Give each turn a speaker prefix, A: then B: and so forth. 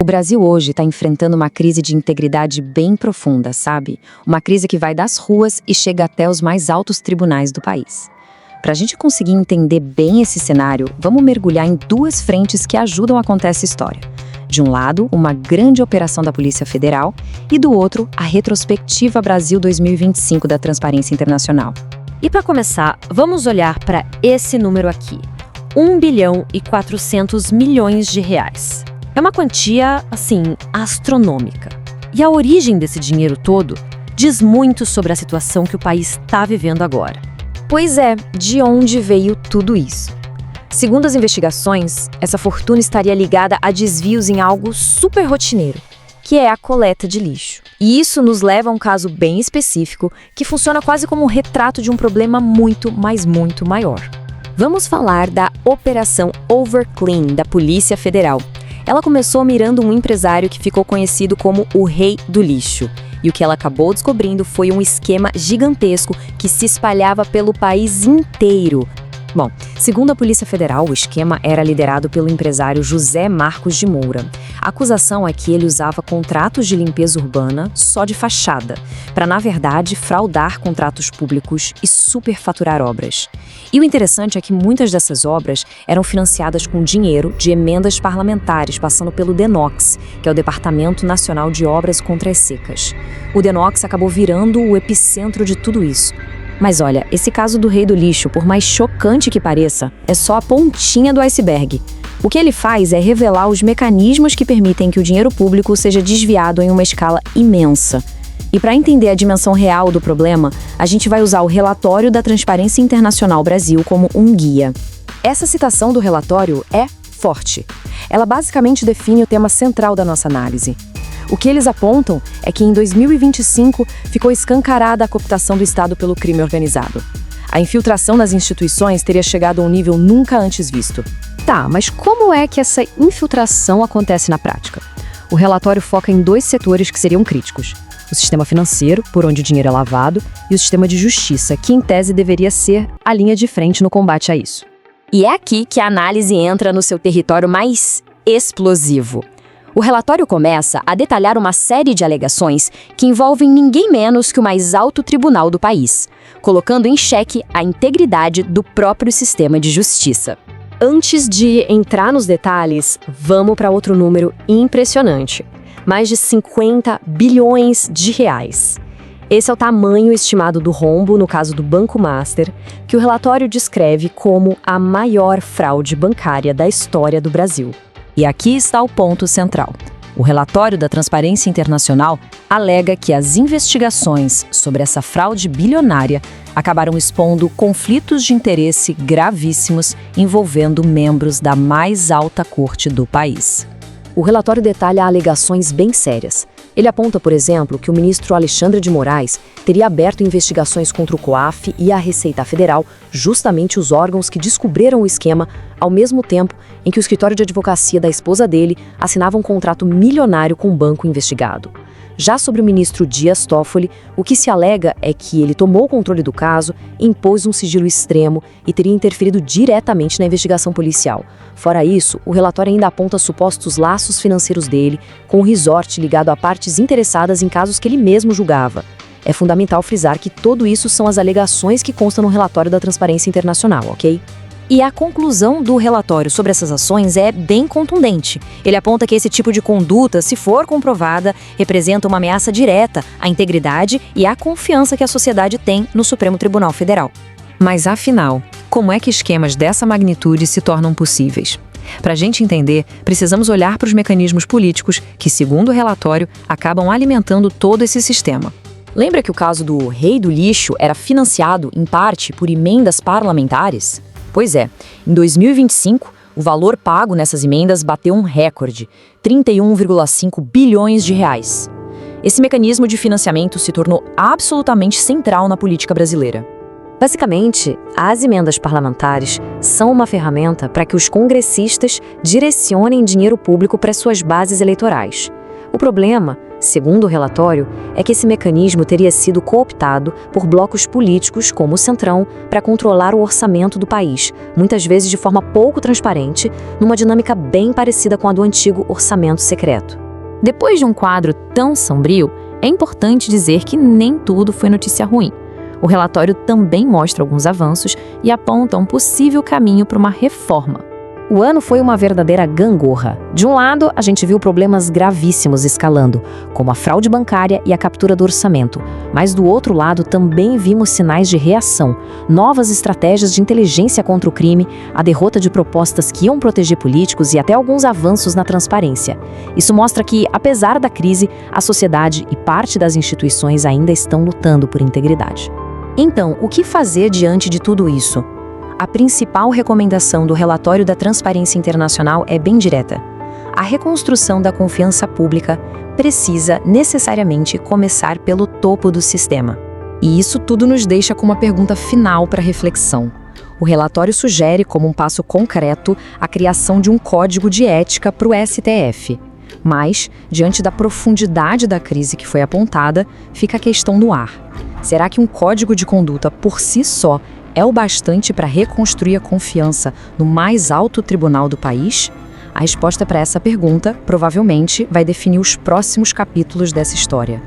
A: O Brasil hoje está enfrentando uma crise de integridade bem profunda, sabe? Uma crise que vai das ruas e chega até os mais altos tribunais do país. Para a gente conseguir entender bem esse cenário, vamos mergulhar em duas frentes que ajudam a contar essa história. De um lado, uma grande operação da Polícia Federal e do outro, a retrospectiva Brasil 2025 da Transparência Internacional.
B: E para começar, vamos olhar para esse número aqui, 1 bilhão e 400 milhões de reais. É uma quantia, assim, astronômica. E a origem desse dinheiro todo diz muito sobre a situação que o país está vivendo agora.
A: Pois é, de onde veio tudo isso? Segundo as investigações, essa fortuna estaria ligada a desvios em algo super rotineiro, que é a coleta de lixo. E isso nos leva a um caso bem específico, que funciona quase como um retrato de um problema muito, mas muito maior. Vamos falar da Operação Overclean da Polícia Federal. Ela começou mirando um empresário que ficou conhecido como o Rei do Lixo. E o que ela acabou descobrindo foi um esquema gigantesco que se espalhava pelo país inteiro. Bom, segundo a Polícia Federal, o esquema era liderado pelo empresário José Marcos de Moura. A acusação é que ele usava contratos de limpeza urbana só de fachada, para, na verdade, fraudar contratos públicos e superfaturar obras. E o interessante é que muitas dessas obras eram financiadas com dinheiro de emendas parlamentares, passando pelo DENOX, que é o Departamento Nacional de Obras contra as Secas. O DENOX acabou virando o epicentro de tudo isso. Mas olha, esse caso do Rei do Lixo, por mais chocante que pareça, é só a pontinha do iceberg. O que ele faz é revelar os mecanismos que permitem que o dinheiro público seja desviado em uma escala imensa. E para entender a dimensão real do problema, a gente vai usar o relatório da Transparência Internacional Brasil como um guia. Essa citação do relatório é forte. Ela basicamente define o tema central da nossa análise. O que eles apontam é que em 2025 ficou escancarada a cooptação do Estado pelo crime organizado. A infiltração nas instituições teria chegado a um nível nunca antes visto. Tá, mas como é que essa infiltração acontece na prática? O relatório foca em dois setores que seriam críticos: o sistema financeiro, por onde o dinheiro é lavado, e o sistema de justiça, que em tese deveria ser a linha de frente no combate a isso. E é aqui que a análise entra no seu território mais explosivo. O relatório começa a detalhar uma série de alegações que envolvem ninguém menos que o mais alto tribunal do país, colocando em xeque a integridade do próprio sistema de justiça. Antes de entrar nos detalhes, vamos para outro número impressionante: mais de 50 bilhões de reais. Esse é o tamanho estimado do rombo no caso do Banco Master, que o relatório descreve como a maior fraude bancária da história do Brasil. E aqui está o ponto central. O relatório da Transparência Internacional alega que as investigações sobre essa fraude bilionária acabaram expondo conflitos de interesse gravíssimos envolvendo membros da mais alta corte do país. O relatório detalha alegações bem sérias. Ele aponta, por exemplo, que o ministro Alexandre de Moraes teria aberto investigações contra o COAF e a Receita Federal, justamente os órgãos que descobriram o esquema, ao mesmo tempo em que o escritório de advocacia da esposa dele assinava um contrato milionário com o banco investigado. Já sobre o ministro Dias Toffoli, o que se alega é que ele tomou o controle do caso, impôs um sigilo extremo e teria interferido diretamente na investigação policial. Fora isso, o relatório ainda aponta supostos laços financeiros dele com o resort ligado a partes interessadas em casos que ele mesmo julgava. É fundamental frisar que tudo isso são as alegações que constam no relatório da Transparência Internacional, ok? E a conclusão do relatório sobre essas ações é bem contundente. Ele aponta que esse tipo de conduta, se for comprovada, representa uma ameaça direta à integridade e à confiança que a sociedade tem no Supremo Tribunal Federal. Mas afinal, como é que esquemas dessa magnitude se tornam possíveis? Para a gente entender, precisamos olhar para os mecanismos políticos que, segundo o relatório, acabam alimentando todo esse sistema. Lembra que o caso do Rei do Lixo era financiado, em parte, por emendas parlamentares? Pois é, em 2025, o valor pago nessas emendas bateu um recorde, 31,5 bilhões de reais. Esse mecanismo de financiamento se tornou absolutamente central na política brasileira. Basicamente, as emendas parlamentares são uma ferramenta para que os congressistas direcionem dinheiro público para suas bases eleitorais. O problema segundo o relatório, é que esse mecanismo teria sido cooptado por blocos políticos como o Centrão para controlar o orçamento do país, muitas vezes de forma pouco transparente, numa dinâmica bem parecida com a do antigo orçamento secreto.
C: Depois de um quadro tão sombrio, é importante dizer que nem tudo foi notícia ruim. O relatório também mostra alguns avanços e aponta um possível caminho para uma reforma.
A: O ano foi uma verdadeira gangorra. De um lado, a gente viu problemas gravíssimos escalando, como a fraude bancária e a captura do orçamento. Mas do outro lado, também vimos sinais de reação, novas estratégias de inteligência contra o crime, a derrota de propostas que iam proteger políticos e até alguns avanços na transparência. Isso mostra que, apesar da crise, a sociedade e parte das instituições ainda estão lutando por integridade. Então, o que fazer diante de tudo isso? A principal recomendação do relatório da Transparência Internacional é bem direta. A reconstrução da confiança pública precisa necessariamente começar pelo topo do sistema. E isso tudo nos deixa com uma pergunta final para reflexão. O relatório sugere, como um passo concreto, a criação de um código de ética para o STF. Mas, diante da profundidade da crise que foi apontada, fica a questão no ar. Será que um código de conduta por si só é o bastante para reconstruir a confiança no mais alto tribunal do país? A resposta para essa pergunta, provavelmente, vai definir os próximos capítulos dessa história.